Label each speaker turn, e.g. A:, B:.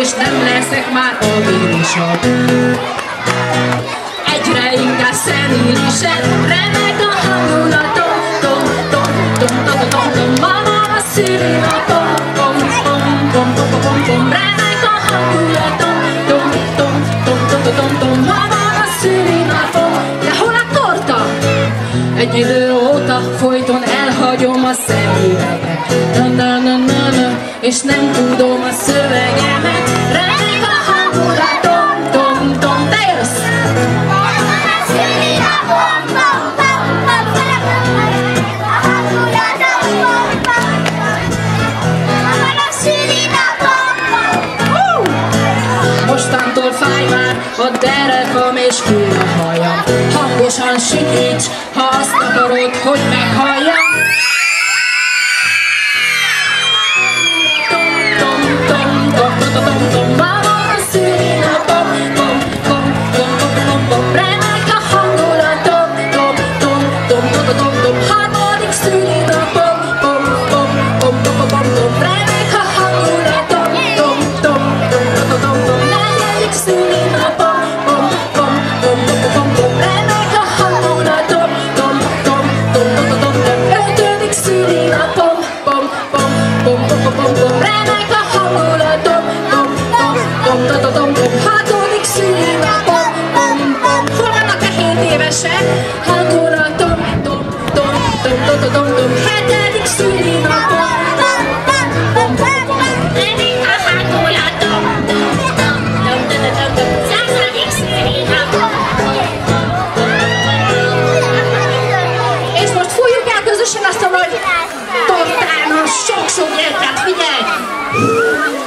A: és nem leszek már agilisok. Egyre inkább szenilisebb, remek a hangulatom, tom, tom, tom, tom, tom, tom, ma van a szülinapom, pom, pom, pom, pom, pom, pom, remek a hangulatom, tom, tom, tom, tom, tom, tom, ma van a szülinapom. De hol a torta? Egy idő óta folyton elhagyom a szemüveget, és nem tudom a szövegemet. Remek a hangulatom, tom, tom, te jössz! Mostantól fáj már a derekam és fúj a hajam. Hangosan sikíts, ha azt akarod, hogy meghalljam. Hatodik szülinapom, hol vannak a 7 évesek? Hangulatom, tom, tom, tom, tom, tom, tom, 7. szülinapom, tom, tom, tom, tom, remek a hangulatom, tom, tom, tom, tom, tom, tom, 100. szülinapom. És most fújjuk el közösen azt a nagy tortános sok-sok értet, figyelj!